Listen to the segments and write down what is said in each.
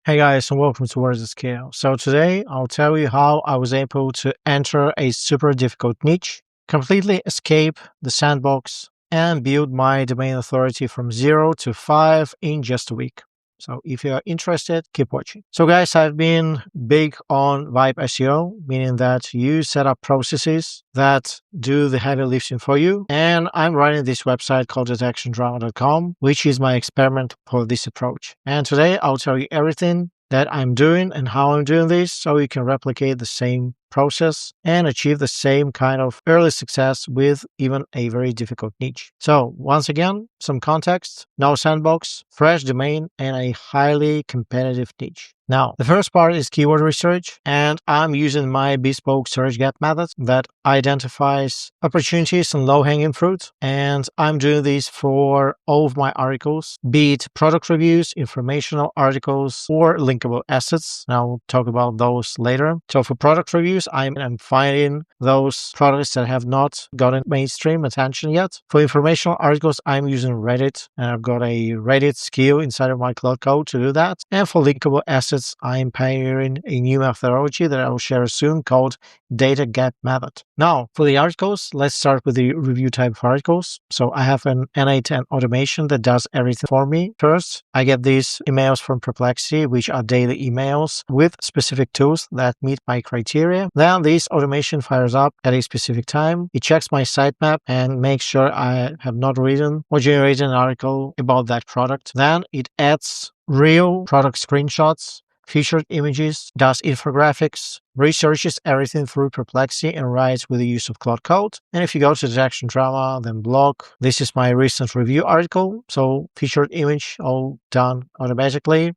Hey guys, and welcome to WordsAtScale. So today I'll tell you how I was able to enter a super difficult niche, completely escape the sandbox, and build my domain authority from 0 to 5 in just a week. So if you're interested, keep watching. So guys, I've been big on Vibe SEO, meaning that you set up processes that do the heavy lifting for you. And I'm running this website called detectiondrama.com, which is my experiment for this approach. And today I'll tell you everything that I'm doing and how I'm doing this so you can replicate the same process and achieve the same kind of early success with even a very difficult niche. So once again, some context, no sandbox, fresh domain, and a highly competitive niche. Now, the first part is keyword research, and I'm using my bespoke search gap method that identifies opportunities and low-hanging fruit. And I'm doing this for all of my articles, be it product reviews, informational articles, or linkable assets. And I'll talk about those later. So for product reviews, I'm finding those products that have not gotten mainstream attention yet. For informational articles, I'm using Reddit, and I've got a Reddit skill inside of my Claude code to do that. And for linkable assets, I'm pioneering a new methodology that I will share soon called data gap method. Now, for the articles, let's start with the review type of articles. So I have an N8N automation that does everything for me. First, I get these emails from Perplexity, which are daily emails with specific tools that meet my criteria. Then this automation fires up at a specific time. It checks my sitemap and makes sure I have not written or generated an article about that product. Then it adds real product screenshots, featured images, does infographics, researches everything through Perplexity, and writes with the use of Claude Code. And if you go to Detection Drama, then blog, this is my recent review article. So featured image, all done automatically.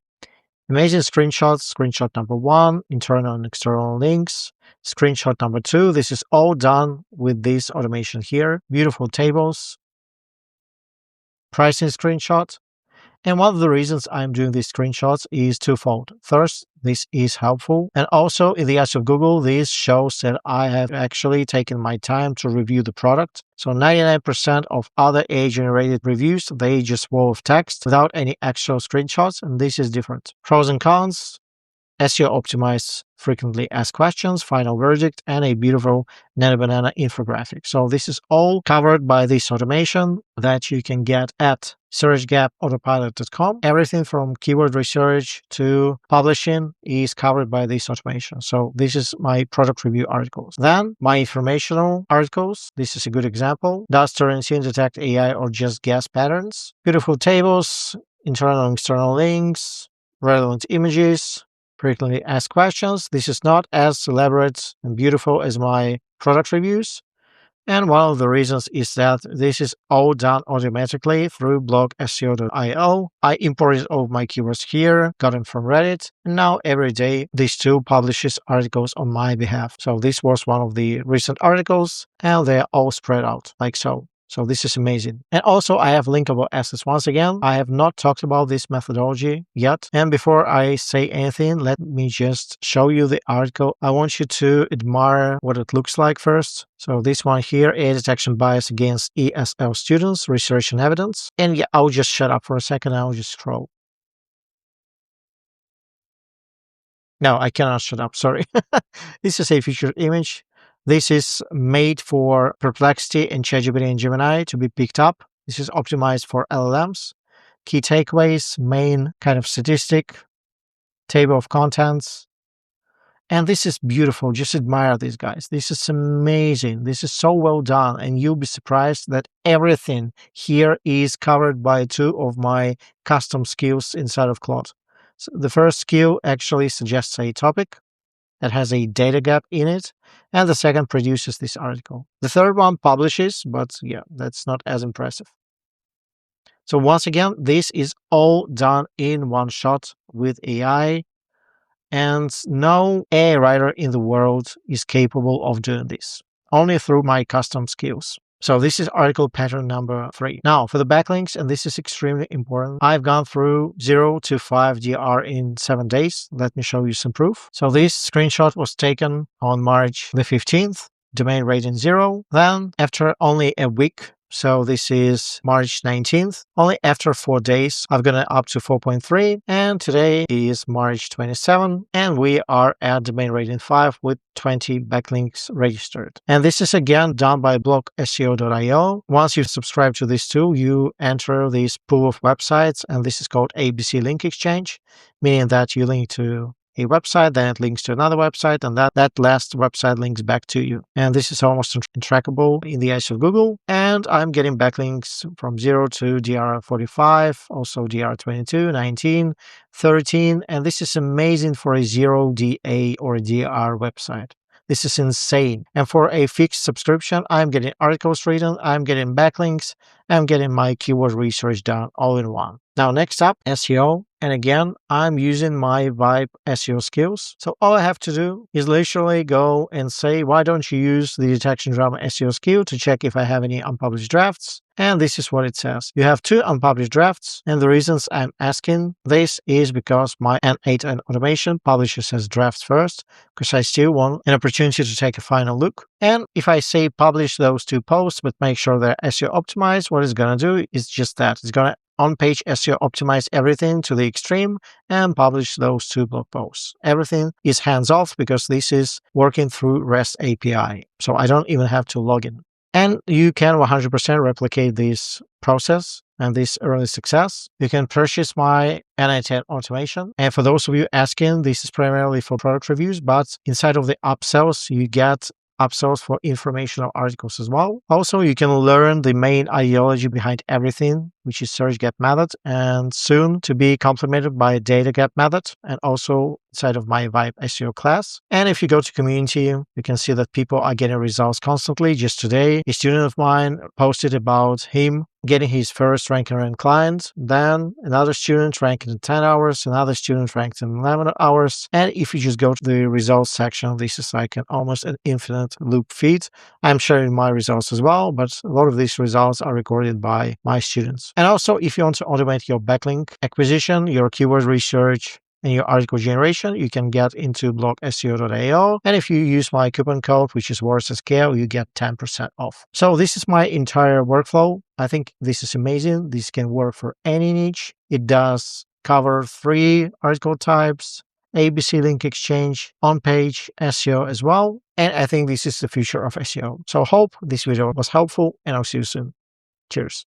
Amazing screenshots, screenshot number 1, internal and external links. Screenshot number 2, this is all done with this automation here. Beautiful tables. Pricing screenshot. And one of the reasons I'm doing these screenshots is twofold. First, this is helpful. And also in the eyes of Google, this shows that I have actually taken my time to review the product. So 99% of other AI-generated reviews, they just wall of text without any actual screenshots. And this is different. Pros and cons. SEO optimized frequently asked questions, final verdict, and a beautiful banana infographic. So this is all covered by this automation that you can get at searchgapautopilot.com. Everything from keyword research to publishing is covered by this automation. So this is my product review articles. Then my informational articles. This is a good example. Does Turnitin detect AI or just guess patterns? Beautiful tables, internal and external links, relevant images, frequently asked questions. This is not as elaborate and beautiful as my product reviews. And one of the reasons is that this is all done automatically through blog SEO.io. I imported all of my keywords here, got them from Reddit, and now every day this tool publishes articles on my behalf. So this was one of the recent articles, and they're all spread out like so. So this is amazing. And also I have linkable assets. Once again, I have not talked about this methodology yet. And before I say anything, let me just show you the article. I want you to admire what it looks like first. So this one here, AI detection bias against ESL students, research and evidence. And yeah, I'll just shut up for a second. I'll just scroll. No, I cannot shut up. Sorry. This is a featured image. This is made for Perplexity and ChatGPT and Gemini to be picked up. This is optimized for LLMs. Key takeaways, main kind of statistic, table of contents. And this is beautiful. Just admire these guys. This is amazing. This is so well done. And you'll be surprised that everything here is covered by 2 of my custom skills inside of Claude. So the first skill actually suggests a topic that has a data gap in it, and the second produces this article. The third one publishes, but yeah, that's not as impressive. So once again, this is all done in one shot with AI, and no AI writer in the world is capable of doing this, only through my custom skills. So this is article pattern number 3. Now for the backlinks, and this is extremely important, I've gone through 0 to 5 DR in 7 days. Let me show you some proof. So this screenshot was taken on March the 15th, domain rating 0. Then after only a week, So this is March 19th. Only after 4 days, I've gone up to 4.3, and today is March 27th, and we are at domain rating 5 with 20 backlinks registered. And this is again done by SEO.io. Once you subscribe to this tool, you enter this pool of websites, and this is called ABC Link Exchange, meaning that you link to a website, then it links to another website, and that last website links back to you. And this is almost untrackable in the eyes of Google. And I'm getting backlinks from 0 to DR45, also DR22, 19, 13. And this is amazing for a 0 DA or DR website. This is insane. And for a fixed subscription, I'm getting articles written, I'm getting backlinks, I'm getting my keyword research done all in one. Now, next up, SEO. And again, I'm using my Vibe SEO skills. So all I have to do is literally go and say, why don't you use the detection drama SEO skill to check if I have any unpublished drafts? And this is what it says. You have 2 unpublished drafts. And the reasons I'm asking this is because my N8N automation publishes as drafts first, because I still want an opportunity to take a final look. And if I say publish those 2 posts, but make sure they're SEO optimized, what it's going to do is just that. It's going to on-page SEO optimize everything to the extreme and publish those 2 blog posts. Everything is hands-off because this is working through REST API. So I don't even have to log in. And you can 100% replicate this process and this early success. You can purchase my N8N automation. And for those of you asking, this is primarily for product reviews, but inside of the upsells, you get upsells for informational articles as well. Also, you can learn the main ideology behind everything, which is search gap method, and soon to be complemented by data gap method, and also inside of my Vibe SEO class. And if you go to community, you can see that people are getting results constantly. Just today, a student of mine posted about him getting his first ranking client, then another student ranked in 10 hours, another student ranked in 11 hours. And if you just go to the results section, this is like almost an infinite loop feed. I'm sharing my results as well, but a lot of these results are recorded by my students. And also, if you want to automate your backlink acquisition, your keyword research, and your article generation, you can get into SEO.io. And if you use my coupon code, which is WordsAtScale, you get 10% off. So this is my entire workflow. I think this is amazing. This can work for any niche. It does cover 3 article types, ABC link exchange, on-page SEO as well. And I think this is the future of SEO. So hope this video was helpful, and I'll see you soon. Cheers.